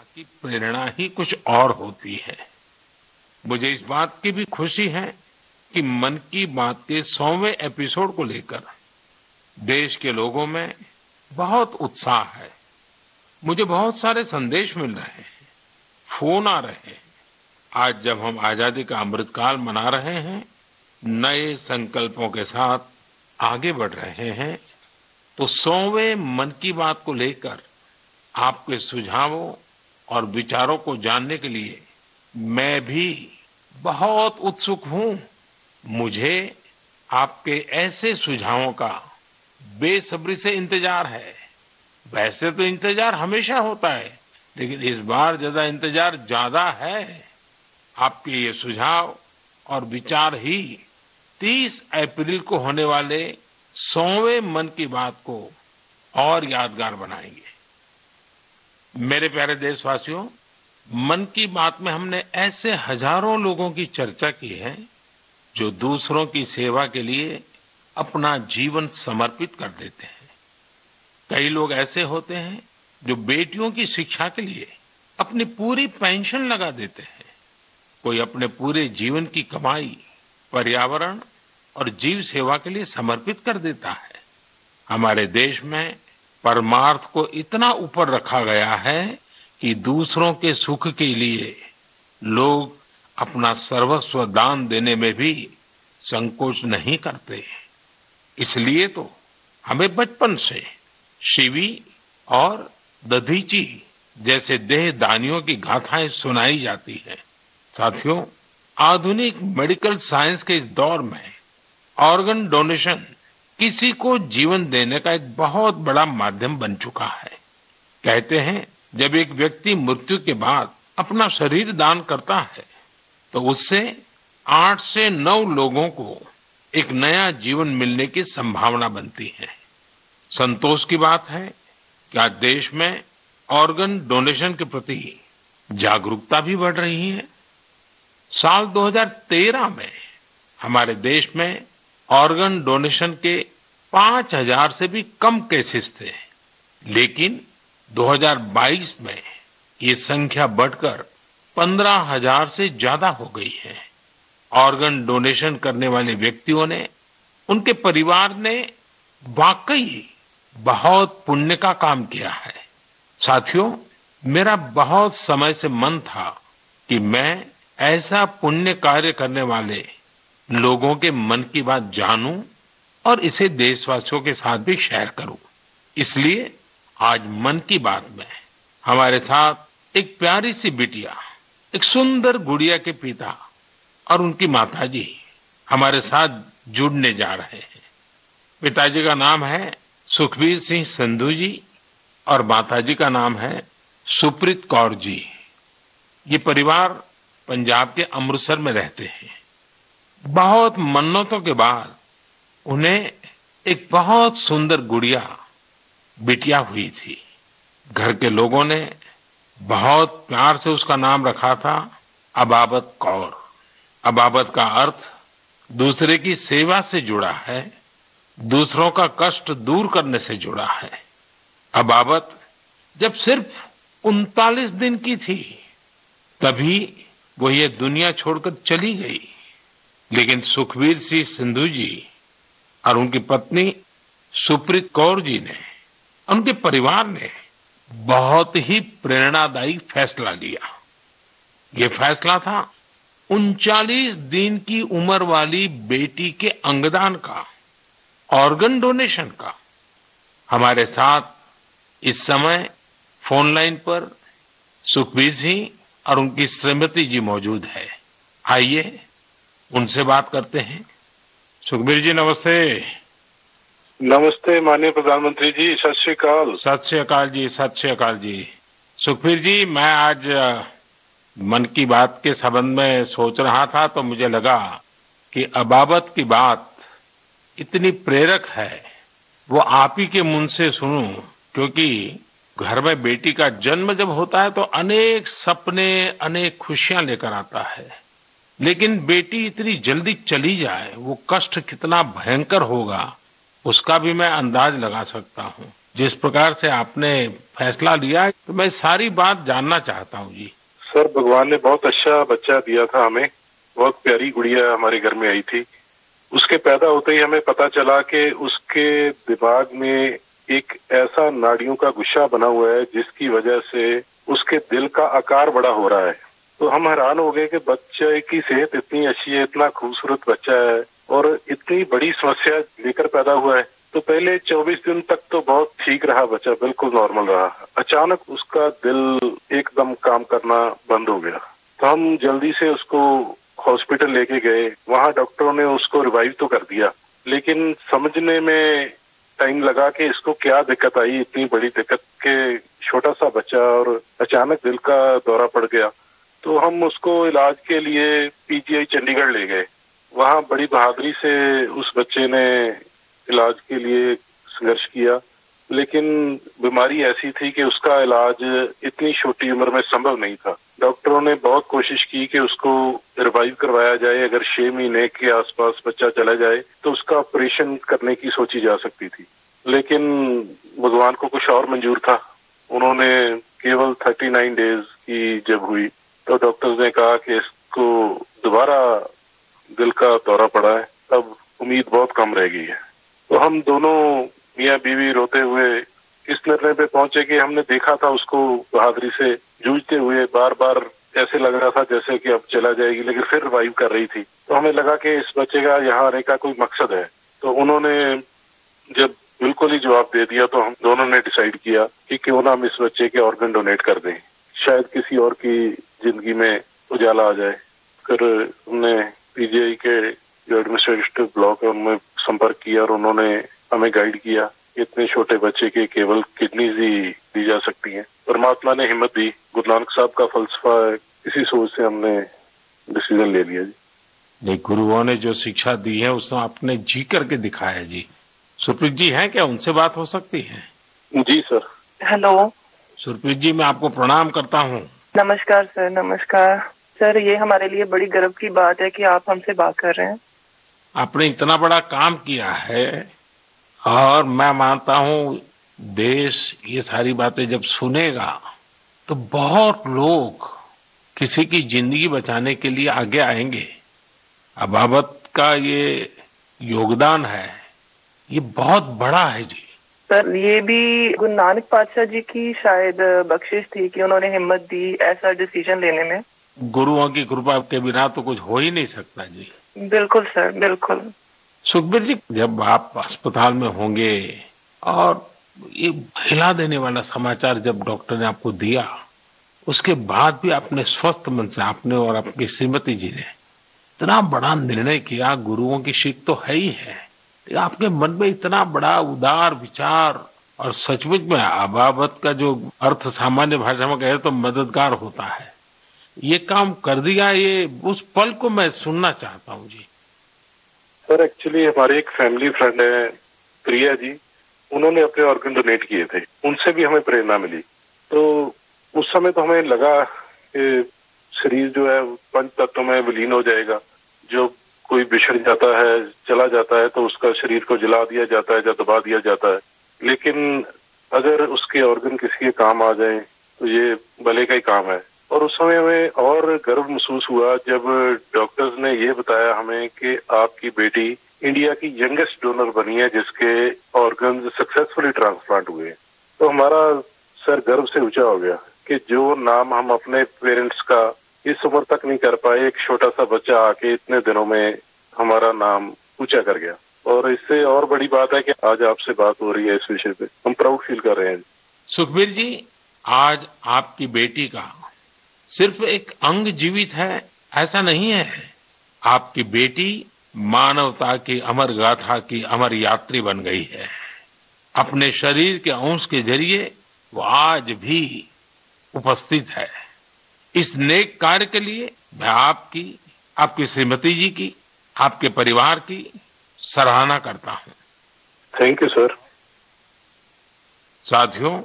माँ की प्रेरणा ही कुछ और होती है। मुझे इस बात की भी खुशी है कि मन की बात के 100वें एपिसोड को लेकर देश के लोगों में बहुत उत्साह है। मुझे बहुत सारे संदेश मिल रहे हैं, फोन आ रहे हैं। आज जब हम आजादी का अमृतकाल मना रहे हैं, नए संकल्पों के साथ आगे बढ़ रहे हैं, तो 100वें मन की बात को लेकर आपके सुझावों और विचारों को जानने के लिए मैं भी बहुत उत्सुक हूं। मुझे आपके ऐसे सुझावों का बेसब्री से इंतजार है। वैसे तो इंतजार हमेशा होता है, लेकिन इस बार इंतजार ज्यादा है। आपके ये सुझाव और विचार ही 30 अप्रैल को होने वाले 100वें मन की बात को और यादगार बनाएंगे। मेरे प्यारे देशवासियों, मन की बात में हमने ऐसे हजारों लोगों की चर्चा की है जो दूसरों की सेवा के लिए अपना जीवन समर्पित कर देते हैं। कई लोग ऐसे होते हैं जो बेटियों की शिक्षा के लिए अपनी पूरी पेंशन लगा देते हैं। कोई अपने पूरे जीवन की कमाई पर्यावरण और जीव सेवा के लिए समर्पित कर देता है। हमारे देश में परमार्थ को इतना ऊपर रखा गया है कि दूसरों के सुख के लिए लोग अपना सर्वस्व दान देने में भी संकोच नहीं करते। इसलिए तो हमें बचपन से शिवी और दधीची जैसे देहदानियों की गाथाएं सुनाई जाती हैं। साथियों, आधुनिक मेडिकल साइंस के इस दौर में ऑर्गन डोनेशन किसी को जीवन देने का एक बहुत बड़ा माध्यम बन चुका है। कहते हैं, जब एक व्यक्ति मृत्यु के बाद अपना शरीर दान करता है तो उससे 8 से 9 लोगों को एक नया जीवन मिलने की संभावना बनती है। संतोष की बात है कि आज देश में ऑर्गन डोनेशन के प्रति जागरूकता भी बढ़ रही है। साल 2013 में हमारे देश में ऑर्गन डोनेशन के 5000 से भी कम केसेस थे, लेकिन 2022 में ये संख्या बढ़कर 15,000 से ज्यादा हो गई है। ऑर्गन डोनेशन करने वाले व्यक्तियों ने, उनके परिवार ने वाकई बहुत पुण्य का काम किया है। साथियों, मेरा बहुत समय से मन था कि मैं ऐसा पुण्य कार्य करने वाले लोगों के मन की बात जानूं और इसे देशवासियों के साथ भी शेयर करूं। इसलिए आज मन की बात में हमारे साथ एक प्यारी सी बिटिया, एक सुंदर गुड़िया के पिता और उनकी माताजी हमारे साथ जुड़ने जा रहे हैं। पिताजी का नाम है सुखबीर सिंह संधू जी और माताजी का नाम है सुप्रीत कौर जी। ये परिवार पंजाब के अमृतसर में रहते हैं। बहुत मन्नतों के बाद उन्हें एक बहुत सुंदर गुड़िया बिटिया हुई थी। घर के लोगों ने बहुत प्यार से उसका नाम रखा था अबाबत कौर। अबाबत का अर्थ दूसरे की सेवा से जुड़ा है, दूसरों का कष्ट दूर करने से जुड़ा है। अबाबत जब सिर्फ 39 दिन की थी तभी वो ये दुनिया छोड़कर चली गई, लेकिन सुखबीर सिंह संधू जी और उनकी पत्नी सुप्रीत कौर जी ने, उनके परिवार ने बहुत ही प्रेरणादायी फैसला लिया। ये फैसला था 39 दिन की उम्र वाली बेटी के अंगदान का, ऑर्गन डोनेशन का। हमारे साथ इस समय फोन लाइन पर सुखबीर सिंह और उनकी श्रीमती जी मौजूद है। आइए उनसे बात करते हैं। सुखबीर जी नमस्ते। नमस्ते माननीय प्रधानमंत्री जी, सत श्री अकाल। सत श्री अकाल जी, सत श्री अकाल जी। सुखबीर जी, मैं आज मन की बात के संबंध में सोच रहा था तो मुझे लगा कि अबाबत की बात इतनी प्रेरक है, वो आप ही के मुंह से सुनूं, क्योंकि घर में बेटी का जन्म जब होता है तो अनेक सपने, अनेक खुशियां लेकर आता है, लेकिन बेटी इतनी जल्दी चली जाए वो कष्ट कितना भयंकर होगा उसका भी मैं अंदाज लगा सकता हूं। जिस प्रकार से आपने फैसला लिया तो मैं सारी बात जानना चाहता हूँ जी। सर, भगवान ने बहुत अच्छा बच्चा दिया था हमें। बहुत प्यारी गुड़िया हमारे घर में आई थी। उसके पैदा होते ही हमें पता चला कि उसके दिमाग में एक ऐसा नाड़ियों का गुच्छा बना हुआ है जिसकी वजह से उसके दिल का आकार बड़ा हो रहा है। तो हम हैरान हो गए कि बच्चे की सेहत इतनी अच्छी है, इतना खूबसूरत बच्चा है और इतनी बड़ी समस्या लेकर पैदा हुआ है। तो पहले 24 दिन तक तो बहुत ठीक रहा बच्चा, बिल्कुल नॉर्मल रहा। अचानक उसका दिल एकदम काम करना बंद हो गया। तो हम जल्दी से उसको हॉस्पिटल लेके गए। वहां डॉक्टरों ने उसको रिवाइव तो कर दिया, लेकिन समझने में टाइम लगा कि इसको क्या दिक्कत आई, इतनी बड़ी दिक्कत के छोटा सा बच्चा और अचानक दिल का दौरा पड़ गया। तो हम उसको इलाज के लिए पीजीआई चंडीगढ़ ले गए। वहां बड़ी बहादुरी से उस बच्चे ने इलाज के लिए संघर्ष किया, लेकिन बीमारी ऐसी थी कि उसका इलाज इतनी छोटी उम्र में संभव नहीं था। डॉक्टरों ने बहुत कोशिश की कि उसको रिवाइव करवाया जाए। अगर 6 महीने के आसपास बच्चा चला जाए तो उसका ऑपरेशन करने की सोची जा सकती थी, लेकिन भगवान को कुछ और मंजूर था। उन्होंने केवल 39 डेज की जब हुई तो डॉक्टर्स ने कहा कि इसको दोबारा दिल का दौरा पड़ा है, अब उम्मीद बहुत कम रह गई है। तो हम दोनों मियां बीवी रोते हुए इस निर्णय पे पहुंचे कि हमने देखा था उसको बहादुरी से जूझते हुए, बार बार ऐसे लग रहा था जैसे कि अब चला जाएगी, लेकिन फिर रिवाइव कर रही थी। तो हमें लगा कि इस बच्चे का यहाँ आने का कोई मकसद है। तो उन्होंने जब बिल्कुल ही जवाब दे दिया तो हम दोनों ने डिसाइड किया कि क्यों ना हम इस बच्चे के ऑर्गन डोनेट कर दें, शायद किसी और की जिंदगी में उजाला आ जाए। फिर हमने पीजीआई के जो एडमिनिस्ट्रेटिव ब्लॉक है उनमें संपर्क किया और उन्होंने हमें गाइड किया। इतने छोटे बच्चे के केवल किडनीज ही दी जा सकती हैं। परमात्मा ने हिम्मत दी, गुरु नानक साहब का फलसफा है, इसी सोच से हमने डिसीजन ले लिया जी। गुरुओं ने जो शिक्षा दी है उसने आपने जी करके दिखाया जी। सुरप्रीत जी हैं क्या, उनसे बात हो सकती है? जी सर। हेलो सुरप्रीत जी, मैं आपको प्रणाम करता हूँ। नमस्कार सर। नमस्कार सर, ये हमारे लिए बड़ी गर्व की बात है कि आप हमसे बात कर रहे हैं। आपने इतना बड़ा काम किया है और मैं मानता हूँ देश ये सारी बातें जब सुनेगा तो बहुत लोग किसी की जिंदगी बचाने के लिए आगे आएंगे। अबाबत का ये योगदान है, ये बहुत बड़ा है जी। सर, ये भी गुरु नानक पातशाह जी की शायद बख्शिश थी कि उन्होंने हिम्मत दी ऐसा डिसीजन लेने में। गुरुओं की कृपा के बिना तो कुछ हो ही नहीं सकता जी। बिल्कुल सर, बिल्कुल। सुखबीर जी, जब आप अस्पताल में होंगे और ये हिला देने वाला समाचार जब डॉक्टर ने आपको दिया, उसके बाद भी आपने स्वस्थ मन से, आपने और आपकी श्रीमती जी ने इतना बड़ा निर्णय किया। गुरुओं की सीख तो है ही है, आपके मन में इतना बड़ा उदार विचार, और सचमुच में अबाबत का जो अर्थ सामान्य भाषा में कहे तो मददगार होता है, ये काम कर दिया। ये उस पल को मैं सुनना चाहता हूँ जी। सर, एक्चुअली हमारे एक फैमिली फ्रेंड है प्रिया जी, उन्होंने अपने ऑर्गन डोनेट किए थे, उनसे भी हमें प्रेरणा मिली। तो उस समय तो हमें लगा कि शरीर जो है पंच तत्वों में विलीन हो जाएगा। जो कोई बिछड़ जाता है, चला जाता है, तो उसका शरीर को जला दिया जाता है या दबा दिया जाता है। लेकिन अगर उसके ऑर्गन किसी के काम आ जाए तो ये भले का ही काम है। और उस समय हमें और गर्व महसूस हुआ जब डॉक्टर्स ने ये बताया हमें कि आपकी बेटी इंडिया की यंगेस्ट डोनर बनी है जिसके ऑर्गन सक्सेसफुली ट्रांसप्लांट हुए। तो हमारा सर गर्व से ऊंचा हो गया कि जो नाम हम अपने पेरेंट्स का इस उम्र तक नहीं कर पाए, एक छोटा सा बच्चा आके इतने दिनों में हमारा नाम ऊंचा कर गया। और इससे और बड़ी बात है कि आज आपसे बात हो रही है इस विषय पे, हम प्राउड फील कर रहे हैं। सुखबीर जी, आज आपकी बेटी का सिर्फ एक अंग जीवित है ऐसा नहीं है, आपकी बेटी मानवता की अमर गाथा की अमर यात्री बन गई है। अपने शरीर के अंश के जरिए वो आज भी उपस्थित है। इस नेक कार्य के लिए मैं आपकी, आपकी श्रीमती जी की, आपके परिवार की सराहना करता हूं। Thank you sir. साथियों,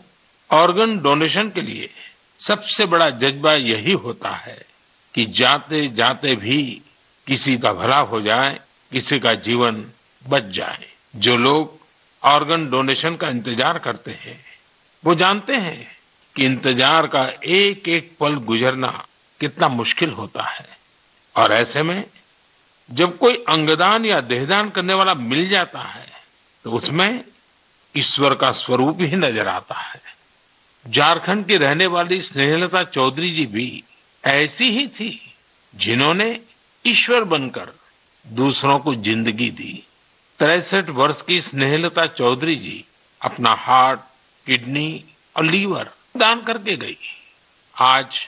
ऑर्गन डोनेशन के लिए सबसे बड़ा जज्बा यही होता है कि जाते जाते भी किसी का भला हो जाए, किसी का जीवन बच जाए। जो लोग ऑर्गन डोनेशन का इंतजार करते हैं, वो जानते हैं कि इंतजार का एक एक पल गुजरना कितना मुश्किल होता है। और ऐसे में जब कोई अंगदान या देहदान करने वाला मिल जाता है तो उसमें ईश्वर का स्वरूप ही नजर आता है। झारखंड की रहने वाली स्नेहलता चौधरी जी भी ऐसी ही थी, जिन्होंने ईश्वर बनकर दूसरों को जिंदगी दी। 63 वर्ष की स्नेहलता चौधरी जी अपना हार्ट, किडनी और लीवर दान करके गई। आज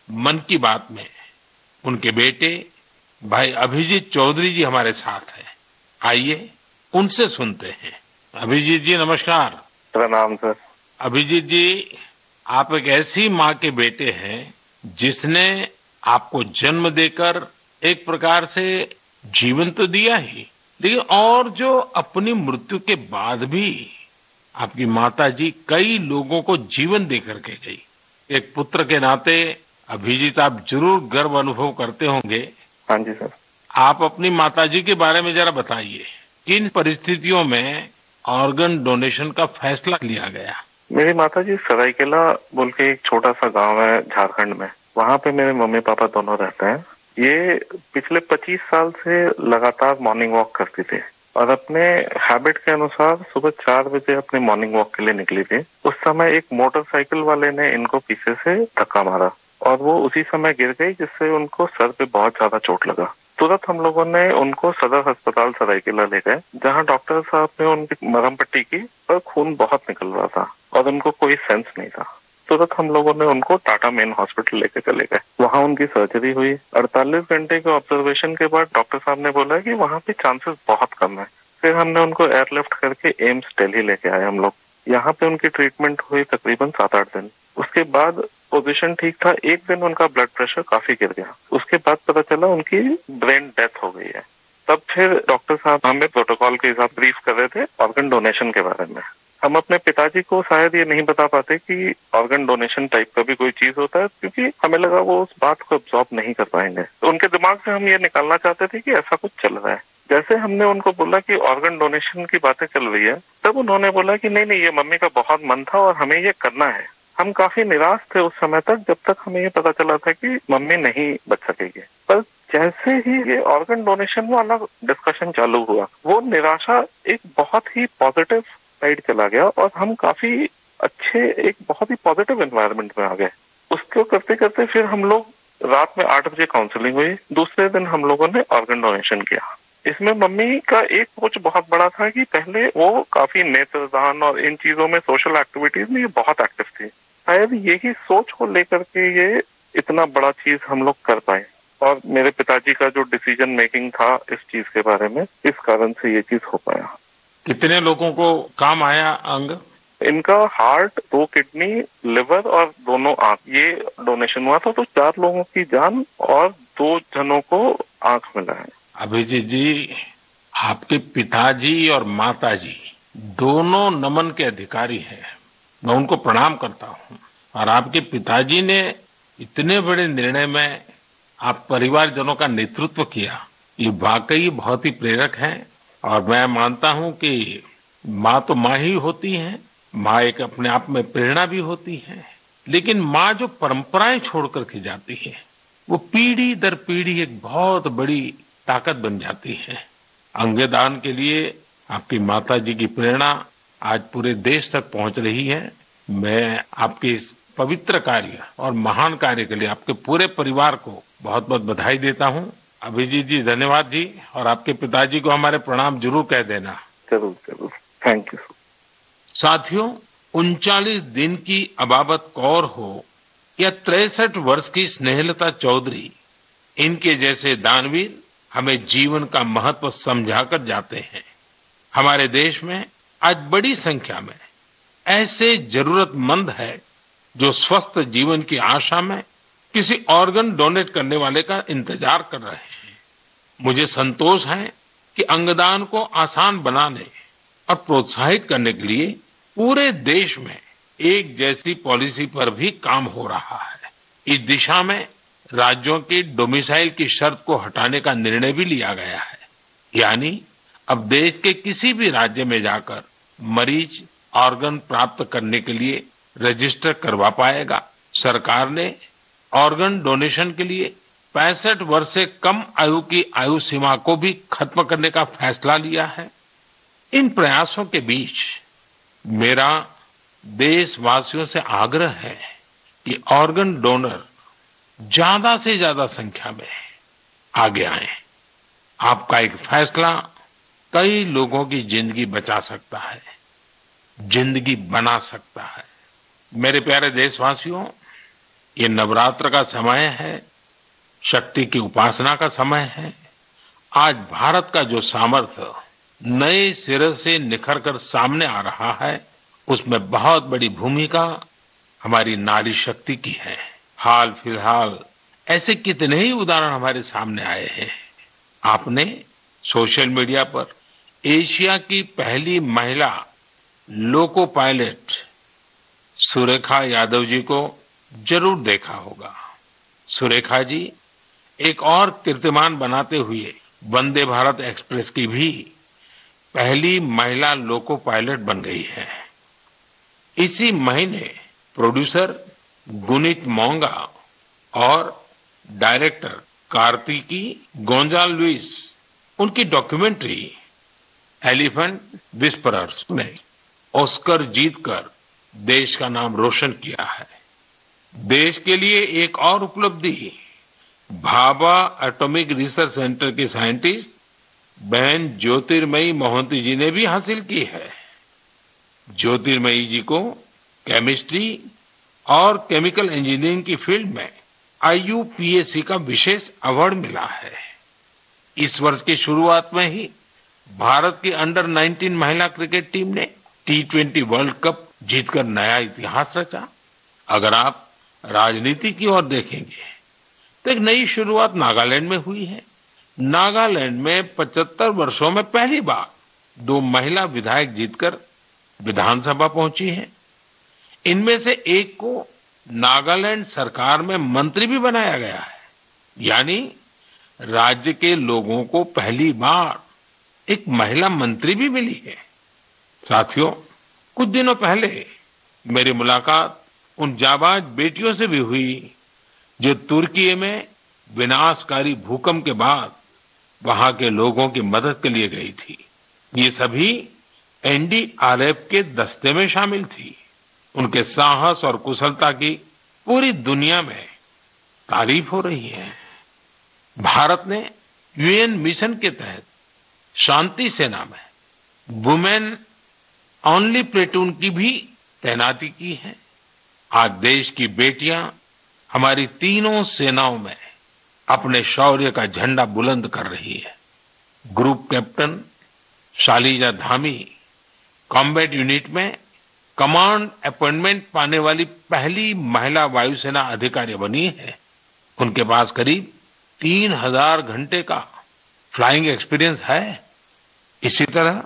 मन की बात में उनके बेटे भाई अभिजीत चौधरी जी हमारे साथ हैं। आइए उनसे सुनते हैं। अभिजीत जी नमस्कार। प्रणाम सर। अभिजीत जी, आप एक ऐसी माँ के बेटे हैं जिसने आपको जन्म देकर एक प्रकार से जीवन तो दिया ही, लेकिन और जो अपनी मृत्यु के बाद भी आपकी माता जी कई लोगों को जीवन दे करके गई। एक पुत्र के नाते अभिजीत आप जरूर गर्व अनुभव करते होंगे। हाँ जी सर। आप अपनी माता जी के बारे में जरा बताइए, किन परिस्थितियों में ऑर्गन डोनेशन का फैसला लिया गया? मेरी माता जी सरायकेला बोल के एक छोटा सा गांव है झारखंड में, वहाँ पे मेरे मम्मी पापा दोनों रहते हैं। ये पिछले 25 साल से लगातार मॉर्निंग वॉक करती थी और अपने हैबिट के अनुसार सुबह 4 बजे अपने मॉर्निंग वॉक के लिए निकली थी। उस समय एक मोटरसाइकिल वाले ने इनको पीछे से धक्का मारा और वो उसी समय गिर गई, जिससे उनको सर पे बहुत ज्यादा चोट लगा। तुरंत हम लोगों ने उनको सदर अस्पताल सरायकेला ले गए, जहाँ डॉक्टर साहब ने उनकी मरहम पट्टी की, पर खून बहुत निकल रहा था और उनको कोई सेंस नहीं था। तुरंत हम लोगों ने उनको टाटा मेन हॉस्पिटल लेके चले गए। वहाँ उनकी सर्जरी हुई। 48 घंटे के ऑब्जर्वेशन के बाद डॉक्टर साहब ने बोला कि वहाँ पे चांसेस बहुत कम है। फिर हमने उनको एयरलिफ्ट करके एम्स दिल्ली लेके आए हम लोग। यहाँ पे उनकी ट्रीटमेंट हुई तकरीबन 7-8 दिन। उसके बाद पोजीशन ठीक था। एक दिन उनका ब्लड प्रेशर काफी गिर गया। उसके बाद पता चला उनकी ब्रेन डेथ हो गई है। तब फिर डॉक्टर साहब हमें प्रोटोकॉल के हिसाब ब्रीफ कर रहे थे ऑर्गन डोनेशन के बारे में। हम अपने पिताजी को शायद ये नहीं बता पाते कि ऑर्गन डोनेशन टाइप का भी कोई चीज होता है, क्योंकि हमें लगा वो उस बात को अब्सॉर्ब नहीं कर पाएंगे। तो उनके दिमाग से हम ये निकालना चाहते थे कि ऐसा कुछ चल रहा है। जैसे हमने उनको बोला कि ऑर्गन डोनेशन की बातें चल रही है, तब उन्होंने बोला कि नहीं, ये मम्मी का बहुत मन था और हमें ये करना है। हम काफी निराश थे उस समय तक, जब तक हमें ये पता चला था कि मम्मी नहीं बच सकेगी। पर जैसे ही ये ऑर्गन डोनेशन वाला डिस्कशन चालू हुआ, वो निराशा एक बहुत ही पॉजिटिव साइड चला गया और हम काफी अच्छे एक बहुत ही पॉजिटिव एनवायरनमेंट में आ गए। उसको करते करते फिर हम लोग रात में 8 बजे काउंसलिंग हुई। दूसरे दिन हम लोगों ने ऑर्गन डोनेशन किया। इसमें मम्मी का एक सोच बहुत बड़ा था कि पहले वो काफी नेत्रदान और इन चीजों में, सोशल एक्टिविटीज में ये बहुत एक्टिव थी। शायद यही सोच को लेकर के ये इतना बड़ा चीज हम लोग कर पाए। और मेरे पिताजी का जो डिसीजन मेकिंग था इस चीज के बारे में, इस कारण से ये चीज हो पाया। कितने लोगों को काम आया अंग? इनका हार्ट, 2 किडनी, लिवर और दोनों आंख, ये डोनेशन हुआ था। तो 4 लोगों की जान और 2 जनों को आंख मिला है। अभिजीत जी, आपके पिताजी और माताजी दोनों नमन के अधिकारी हैं। मैं उनको प्रणाम करता हूँ। और आपके पिताजी ने इतने बड़े निर्णय में आप परिवारजनों का नेतृत्व किया, ये वाकई बहुत ही प्रेरक है। और मैं मानता हूँ कि माँ तो माँ ही होती है, माँ एक अपने आप में प्रेरणा भी होती है, लेकिन माँ जो परंपराएं छोड़ करके जाती है, वो पीढ़ी दर पीढ़ी एक बहुत बड़ी ताकत बन जाती है। अंगदान के लिए आपकी माता जी की प्रेरणा आज पूरे देश तक पहुंच रही है। मैं आपके इस पवित्र कार्य और महान कार्य के लिए आपके पूरे परिवार को बहुत बहुत बधाई देता हूं। अभिजीत जी धन्यवाद जी, और आपके पिताजी को हमारे प्रणाम जरूर कह देना। जरूर जरूर, थैंक यू। साथियों, 39 दिन की अबाबत कौर हो या 63 वर्ष की स्नेहलता चौधरी, इनके जैसे दानवीर हमें जीवन का महत्व समझाकर जाते हैं। हमारे देश में आज बड़ी संख्या में ऐसे जरूरतमंद है जो स्वस्थ जीवन की आशा में किसी ऑर्गन डोनेट करने वाले का इंतजार कर रहे हैं। मुझे संतोष है कि अंगदान को आसान बनाने और प्रोत्साहित करने के लिए पूरे देश में एक जैसी पॉलिसी पर भी काम हो रहा है। इस दिशा में राज्यों की डोमिसाइल की शर्त को हटाने का निर्णय भी लिया गया है। यानी अब देश के किसी भी राज्य में जाकर मरीज ऑर्गन प्राप्त करने के लिए रजिस्टर करवा पाएगा। सरकार ने ऑर्गन डोनेशन के लिए 65 वर्ष से कम आयु की आयु सीमा को भी खत्म करने का फैसला लिया है। इन प्रयासों के बीच मेरा देशवासियों से आग्रह है कि ऑर्गन डोनर ज्यादा से ज्यादा संख्या में आगे आए। आपका एक फैसला कई लोगों की जिंदगी बचा सकता है, जिंदगी बना सकता है। मेरे प्यारे देशवासियों, ये नवरात्र का समय है, शक्ति की उपासना का समय है। आज भारत का जो सामर्थ्य नए सिरे से निखर कर सामने आ रहा है, उसमें बहुत बड़ी भूमिका हमारी नारी शक्ति की है। हाल फिलहाल ऐसे कितने ही उदाहरण हमारे सामने आए हैं। आपने सोशल मीडिया पर एशिया की पहली महिला लोको पायलट सुरेखा यादव जी को जरूर देखा होगा। सुरेखा जी एक और कीर्तिमान बनाते हुए वंदे भारत एक्सप्रेस की भी पहली महिला लोको पायलट बन गई है। इसी महीने प्रोड्यूसर गुनीत मोंगा और डायरेक्टर कार्तिकी गोंजाल्विस उनकी डॉक्यूमेंट्री एलिफेंट विस्परर्स ने ऑस्कर जीतकर देश का नाम रोशन किया है। देश के लिए एक और उपलब्धि भाभा एटॉमिक रिसर्च सेंटर की साइंटिस्ट बहन ज्योतिर्मयी मोहंती जी ने भी हासिल की है। ज्योतिर्मयी जी को केमिस्ट्री और केमिकल इंजीनियरिंग की फील्ड में IUPAC का विशेष अवार्ड मिला है। इस वर्ष की शुरुआत में ही भारत की अंडर 19 महिला क्रिकेट टीम ने T20 वर्ल्ड कप जीतकर नया इतिहास रचा। अगर आप राजनीति की ओर देखेंगे तो एक नई शुरुआत नागालैंड में हुई है। नागालैंड में 75 वर्षों में पहली बार 2 महिला विधायक जीतकर विधानसभा पहुंची हैं। इनमें से एक को नागालैंड सरकार में मंत्री भी बनाया गया है। यानी राज्य के लोगों को पहली बार एक महिला मंत्री भी मिली है। साथियों, कुछ दिनों पहले मेरी मुलाकात उन जाबाज बेटियों से भी हुई जो तुर्की में विनाशकारी भूकंप के बाद वहां के लोगों की मदद के लिए गई थी। ये सभी NDRF के दस्ते में शामिल थी। उनके साहस और कुशलता की पूरी दुनिया में तारीफ हो रही है। भारत ने UN मिशन के तहत शांति सेना में वुमेन ओनली प्लेटून की भी तैनाती की है। आज देश की बेटियां हमारी तीनों सेनाओं में अपने शौर्य का झंडा बुलंद कर रही है। Group captain Shaliza Dhami combat unit में कमांड अपॉइंटमेंट पाने वाली पहली महिला वायुसेना अधिकारी बनी है। उनके पास करीब 3000 घंटे का फ्लाइंग एक्सपीरियंस है। इसी तरह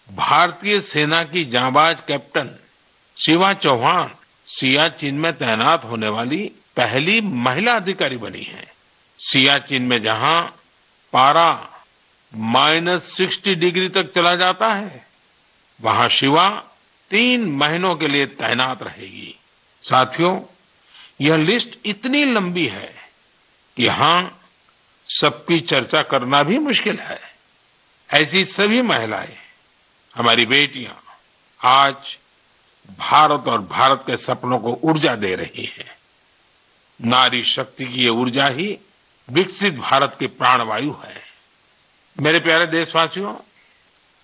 भारतीय सेना की जांबाज कैप्टन शिवा चौहान सियाचिन में तैनात होने वाली पहली महिला अधिकारी बनी है। सियाचिन में जहां पारा -60 डिग्री तक चला जाता है, वहां शिवा 3 महीनों के लिए तैनात रहेगी। साथियों, यह लिस्ट इतनी लंबी है कि यहां सबकी चर्चा करना भी मुश्किल है। ऐसी सभी महिलाएं, हमारी बेटियां आज भारत और भारत के सपनों को ऊर्जा दे रही हैं। नारी शक्ति की ये ऊर्जा ही विकसित भारत की प्राणवायु है। मेरे प्यारे देशवासियों,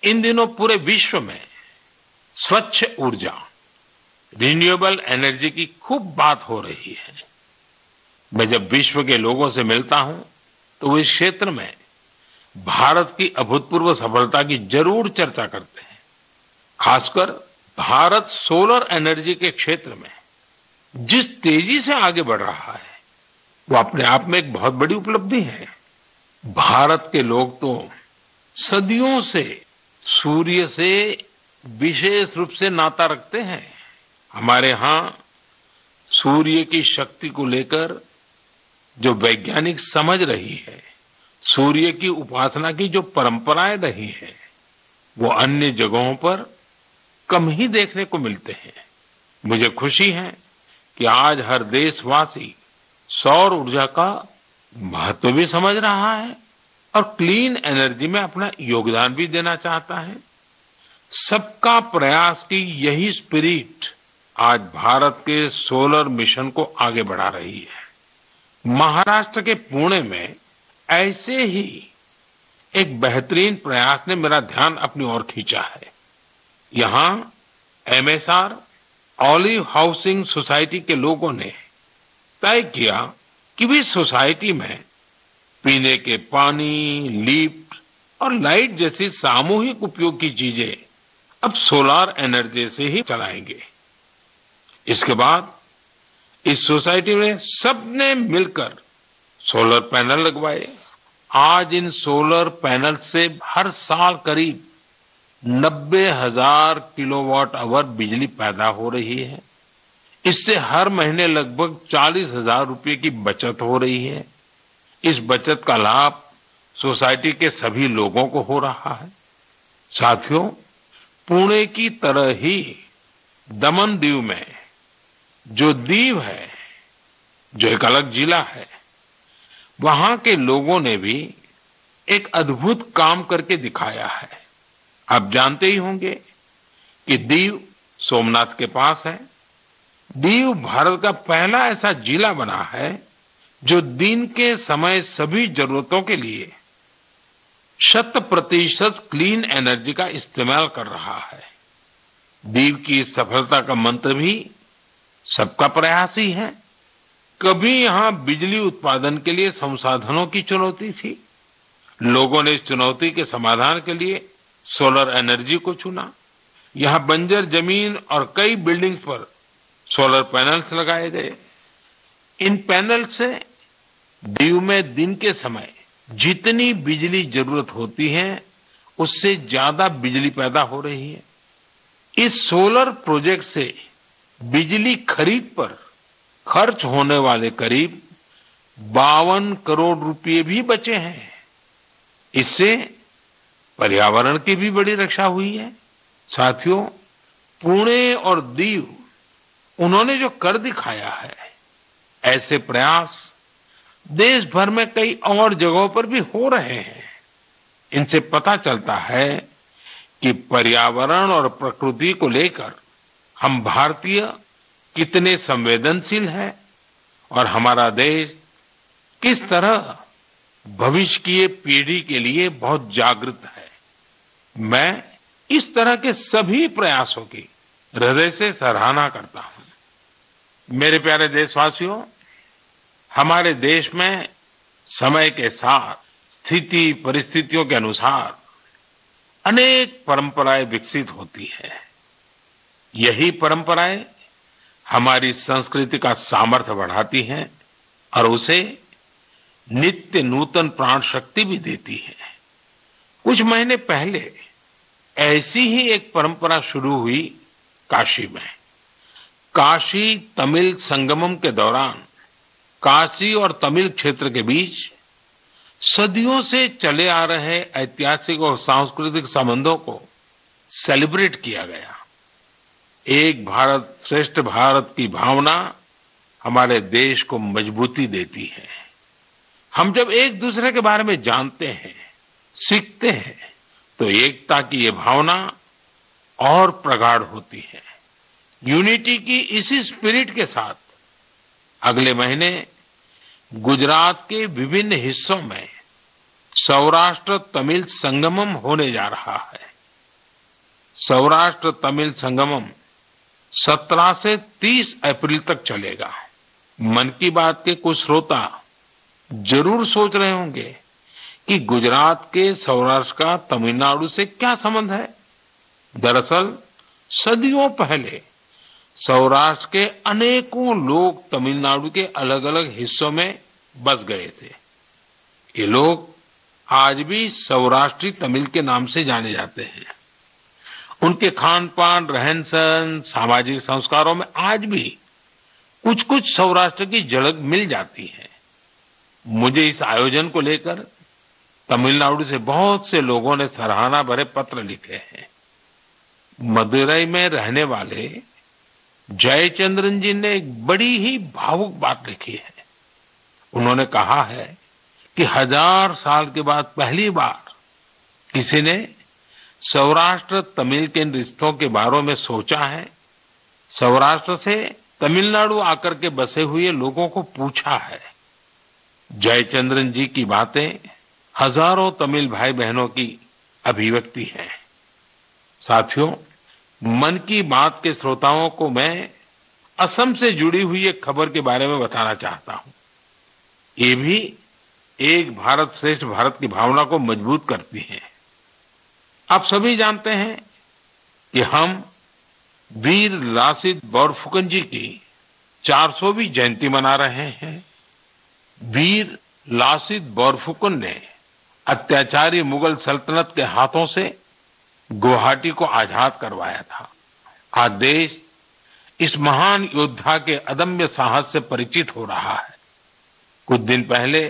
इन दिनों पूरे विश्व में स्वच्छ ऊर्जा, रिन्यूएबल एनर्जी की खूब बात हो रही है। मैं जब विश्व के लोगों से मिलता हूं तो वो इस क्षेत्र में भारत की अभूतपूर्व सफलता की जरूर चर्चा करते हैं। खासकर भारत सोलर एनर्जी के क्षेत्र में जिस तेजी से आगे बढ़ रहा है, वो अपने आप में एक बहुत बड़ी उपलब्धि है। भारत के लोग तो सदियों से सूर्य से विशेष रूप से नाता रखते हैं। हमारे यहां सूर्य की शक्ति को लेकर जो वैज्ञानिक समझ रही है, सूर्य की उपासना की जो परंपराएं रही है, वो अन्य जगहों पर कम ही देखने को मिलते हैं। मुझे खुशी है कि आज हर देशवासी सौर ऊर्जा का महत्व भी समझ रहा है और क्लीन एनर्जी में अपना योगदान भी देना चाहता है। सबका प्रयास की यही स्पिरिट आज भारत के सोलर मिशन को आगे बढ़ा रही है। महाराष्ट्र के पुणे में ऐसे ही एक बेहतरीन प्रयास ने मेरा ध्यान अपनी ओर खींचा है। यहाँ MSR ऑलिव हाउसिंग सोसाइटी के लोगों ने तय किया कि वे सोसाइटी में पीने के पानी, लिफ्ट और लाइट जैसी सामूहिक उपयोग की चीजें अब सोलर एनर्जी से ही चलाएंगे। इसके बाद इस सोसाइटी में सबने मिलकर सोलर पैनल लगवाए। आज इन सोलर पैनल से हर साल करीब 90,000 किलोवाट आवर बिजली पैदा हो रही है। इससे हर महीने लगभग 40,000 रुपए की बचत हो रही है। इस बचत का लाभ सोसाइटी के सभी लोगों को हो रहा है। साथियों, पुणे की तरह ही दमन दीव में जो दीव है, जो एक अलग जिला है, वहां के लोगों ने भी एक अद्भुत काम करके दिखाया है। आप जानते ही होंगे कि दीव सोमनाथ के पास है। दीव भारत का पहला ऐसा जिला बना है जो दिन के समय सभी जरूरतों के लिए 100% क्लीन एनर्जी का इस्तेमाल कर रहा है। दीव की सफलता का मंत्र भी सबका प्रयास ही है। कभी यहां बिजली उत्पादन के लिए संसाधनों की चुनौती थी। लोगों ने इस चुनौती के समाधान के लिए सोलर एनर्जी को चुना। यहां बंजर जमीन और कई बिल्डिंग्स पर सोलर पैनल्स लगाए गए। इन पैनल से दीव में दिन के समय जितनी बिजली जरूरत होती है उससे ज्यादा बिजली पैदा हो रही है। इस सोलर प्रोजेक्ट से बिजली खरीद पर खर्च होने वाले करीब 52 करोड़ रुपए भी बचे हैं। इससे पर्यावरण की भी बड़ी रक्षा हुई है। साथियों, पुणे और दीव उन्होंने जो कर दिखाया है, ऐसे प्रयास देश भर में कई और जगहों पर भी हो रहे हैं। इनसे पता चलता है कि पर्यावरण और प्रकृति को लेकर हम भारतीय कितने संवेदनशील हैं और हमारा देश किस तरह भविष्य की पीढ़ी के लिए बहुत जागृत है। मैं इस तरह के सभी प्रयासों की हृदय से सराहना करता हूं। मेरे प्यारे देशवासियों, हमारे देश में समय के साथ स्थिति परिस्थितियों के अनुसार अनेक परंपराएं विकसित होती है। यही परंपराएं हमारी संस्कृति का सामर्थ्य बढ़ाती हैं और उसे नित्य नूतन प्राण शक्ति भी देती है। कुछ महीने पहले ऐसी ही एक परंपरा शुरू हुई काशी में। काशी तमिल संगमम के दौरान काशी और तमिल क्षेत्र के बीच सदियों से चले आ रहे ऐतिहासिक और सांस्कृतिक संबंधों को सेलिब्रेट किया गया। एक भारत श्रेष्ठ भारत की भावना हमारे देश को मजबूती देती है। हम जब एक दूसरे के बारे में जानते हैं, सीखते हैं, तो एकता की ये भावना और प्रगाढ़ होती है। यूनिटी की इसी स्पिरिट के साथ अगले महीने गुजरात के विभिन्न हिस्सों में सौराष्ट्र तमिल संगमम होने जा रहा है। सौराष्ट्र तमिल संगमम 17 से 30 अप्रैल तक चलेगा। मन की बात के कुछ श्रोता जरूर सोच रहे होंगे कि गुजरात के सौराष्ट्र का तमिलनाडु से क्या संबंध है। दरअसल सदियों पहले सौराष्ट्र के अनेकों लोग तमिलनाडु के अलग अलग हिस्सों में बस गए थे। ये लोग आज भी सौराष्ट्री तमिल के नाम से जाने जाते हैं। उनके खान पान, रहन सहन, सामाजिक संस्कारों में आज भी कुछ कुछ सौराष्ट्र की झलक मिल जाती है। मुझे इस आयोजन को लेकर तमिलनाडु से बहुत से लोगों ने सराहना भरे पत्र लिखे हैं। मदुरई में रहने वाले जयचंद्रन जी ने एक बड़ी ही भावुक बात लिखी है। उन्होंने कहा है कि 1000 साल के बाद पहली बार किसी ने सौराष्ट्र तमिल के रिश्तों के बारे में सोचा है। सौराष्ट्र से तमिलनाडु आकर के बसे हुए लोगों को पूछा है। जयचंद्रन जी की बातें हजारों तमिल भाई बहनों की अभिव्यक्ति है। साथियों, मन की बात के श्रोताओं को मैं असम से जुड़ी हुई एक खबर के बारे में बताना चाहता हूं। ये भी एक भारत श्रेष्ठ भारत की भावना को मजबूत करती है। आप सभी जानते हैं कि हम वीर लासित बोरफुकन जी की 400वीं जयंती मना रहे हैं। वीर लासित बोरफुकन ने अत्याचारी मुगल सल्तनत के हाथों से गुवाहाटी को आजाद करवाया था। आज देश इस महान योद्धा के अदम्य साहस से परिचित हो रहा है। कुछ दिन पहले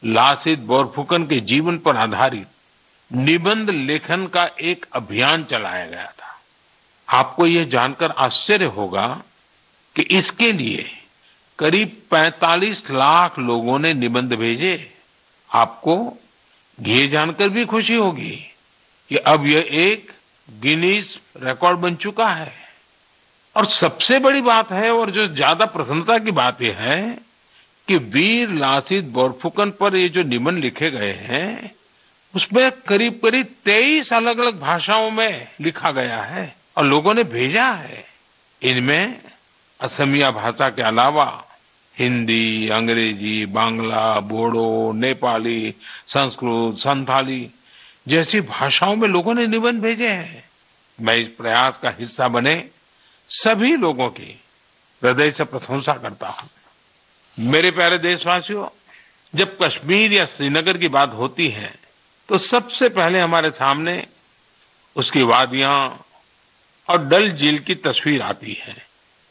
लासित बोरफुकन के जीवन पर आधारित निबंध लेखन का एक अभियान चलाया गया था। आपको यह जानकर आश्चर्य होगा कि इसके लिए करीब 45 लाख लोगों ने निबंध भेजे। आपको ये जानकर भी खुशी होगी कि अब यह एक गिनीज रिकॉर्ड बन चुका है। और सबसे बड़ी बात है, और जो ज्यादा प्रसन्नता की बात यह है कि वीर लासित बोरफुकन पर ये जो निबंध लिखे गए हैं उसमें करीब करीब 23 अलग अलग भाषाओं में लिखा गया है और लोगों ने भेजा है। इनमें असमिया भाषा के अलावा हिंदी, अंग्रेजी, बांग्ला, बोडो, नेपाली, संस्कृत, संथाली जैसी भाषाओं में लोगों ने निबंध भेजे हैं। मैं इस प्रयास का हिस्सा बने सभी लोगों की हृदय से प्रशंसा करता हूं। मेरे प्यारे देशवासियों, जब कश्मीर या श्रीनगर की बात होती है तो सबसे पहले हमारे सामने उसकी वादियां और डल झील की तस्वीर आती है।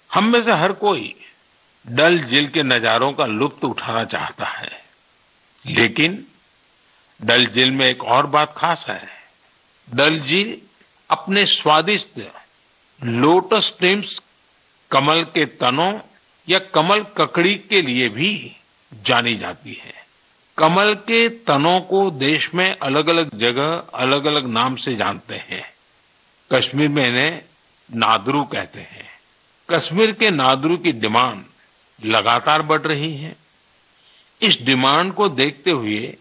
हम में से हर कोई डल झील के नजारों का लुत्फ उठाना चाहता है, लेकिन डल झील में एक और बात खास है। डल झील अपने स्वादिष्ट लोटस स्टेम्स, कमल के तनों या कमल ककड़ी के लिए भी जानी जाती है। कमल के तनों को देश में अलग अलग जगह अलग अलग नाम से जानते हैं। कश्मीर में इन्हें नादरू कहते हैं। कश्मीर के नादरू की डिमांड लगातार बढ़ रही है। इस डिमांड को देखते हुए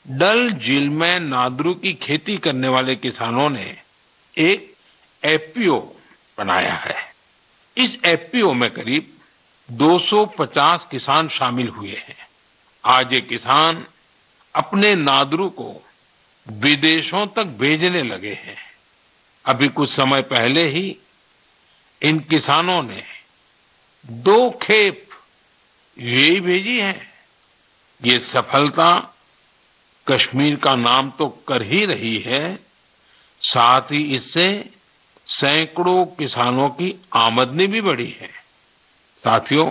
डल झील में नादरू की खेती करने वाले किसानों ने एक एफपीओ बनाया है। इस एफपीओ में करीब 250 किसान शामिल हुए हैं। आज ये किसान अपने नादरू को विदेशों तक भेजने लगे हैं। अभी कुछ समय पहले ही इन किसानों ने 2 खेप यूएई भेजी है। ये सफलता कश्मीर का नाम तो कर ही रही है, साथ ही इससे सैकड़ों किसानों की आमदनी भी बढ़ी है। साथियों,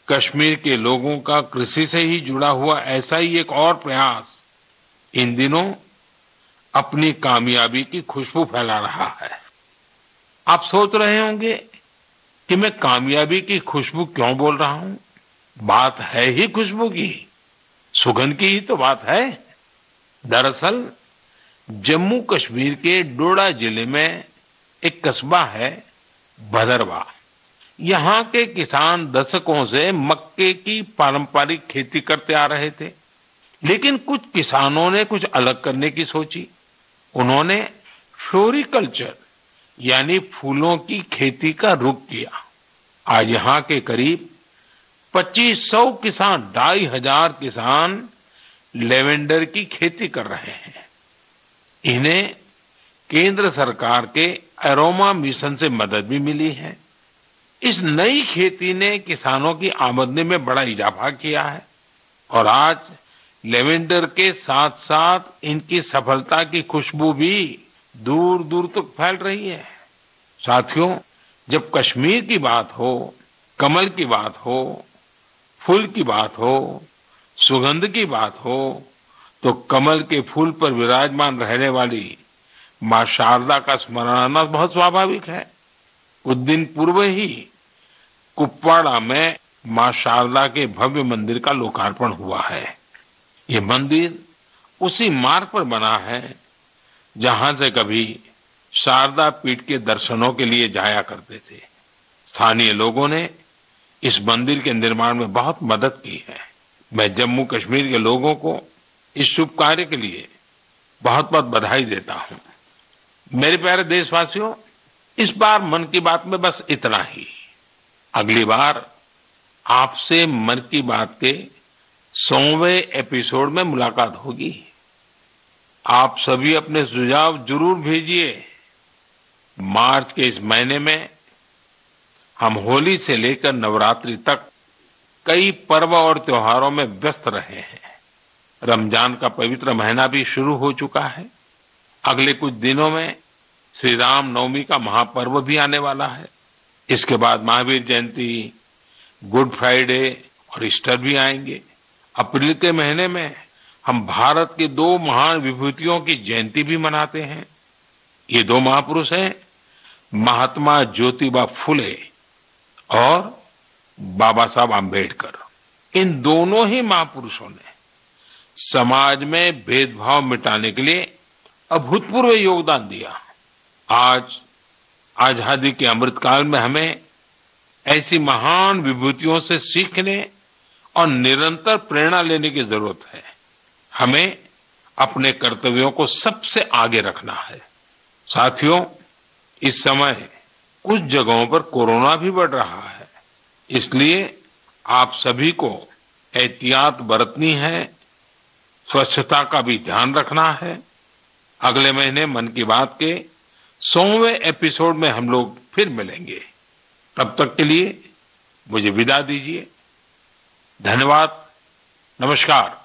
कश्मीर के लोगों का कृषि से ही जुड़ा हुआ ऐसा ही एक और प्रयास इन दिनों अपनी कामयाबी की खुशबू फैला रहा है। आप सोच रहे होंगे कि मैं कामयाबी की खुशबू क्यों बोल रहा हूं। बात है ही खुशबू की, सुगंध की ही तो बात है। दरअसल जम्मू कश्मीर के डोडा जिले में एक कस्बा है भदरवा। यहाँ के किसान दशकों से मक्के की पारंपरिक खेती करते आ रहे थे, लेकिन कुछ किसानों ने कुछ अलग करने की सोची। उन्होंने फ्लोरिकल्चर यानी फूलों की खेती का रुख किया। आज यहाँ के करीब 2500 किसान, 2500 किसान लेवेंडर की खेती कर रहे हैं। इन्हें केंद्र सरकार के एरोमा मिशन से मदद भी मिली है। इस नई खेती ने किसानों की आमदनी में बड़ा इजाफा किया है और आज लेवेंडर के साथ साथ इनकी सफलता की खुशबू भी दूर दूर तक फैल रही है। साथियों, जब कश्मीर की बात हो, कमल की बात हो, फूल की बात हो, सुगंध की बात हो, तो कमल के फूल पर विराजमान रहने वाली मां शारदा का स्मरण आना बहुत स्वाभाविक है। कुछ दिन पूर्व ही कुपवाड़ा में मां शारदा के भव्य मंदिर का लोकार्पण हुआ है। ये मंदिर उसी मार्ग पर बना है जहां से कभी शारदा पीठ के दर्शनों के लिए जाया करते थे। स्थानीय लोगों ने इस मंदिर के निर्माण में बहुत मदद की है। मैं जम्मू कश्मीर के लोगों को इस शुभ कार्य के लिए बहुत बहुत बधाई देता हूं। मेरे प्यारे देशवासियों, इस बार मन की बात में बस इतना ही। अगली बार आपसे मन की बात के 100वें एपिसोड में मुलाकात होगी। आप सभी अपने सुझाव जरूर भेजिए। मार्च के इस महीने में हम होली से लेकर नवरात्रि तक कई पर्व और त्योहारों में व्यस्त रहे हैं। रमजान का पवित्र महीना भी शुरू हो चुका है। अगले कुछ दिनों में श्री राम नवमी का महापर्व भी आने वाला है। इसके बाद महावीर जयंती, गुड फ्राइडे और ईस्टर भी आएंगे। अप्रैल के महीने में हम भारत के 2 महान विभूतियों की जयंती भी मनाते हैं। ये 2 महापुरुष हैं महात्मा ज्योतिबा फुले और बाबा साहब आम्बेडकर। इन दोनों ही महापुरुषों ने समाज में भेदभाव मिटाने के लिए अभूतपूर्व योगदान दिया। आज आजादी के अमृतकाल में हमें ऐसी महान विभूतियों से सीखने और निरंतर प्रेरणा लेने की जरूरत है। हमें अपने कर्तव्यों को सबसे आगे रखना है। साथियों, इस समय कुछ जगहों पर कोरोना भी बढ़ रहा है, इसलिए आप सभी को एहतियात बरतनी है, स्वच्छता का भी ध्यान रखना है। अगले महीने मन की बात के 100वें एपिसोड में हम लोग फिर मिलेंगे। तब तक के लिए मुझे विदा दीजिए। धन्यवाद। नमस्कार।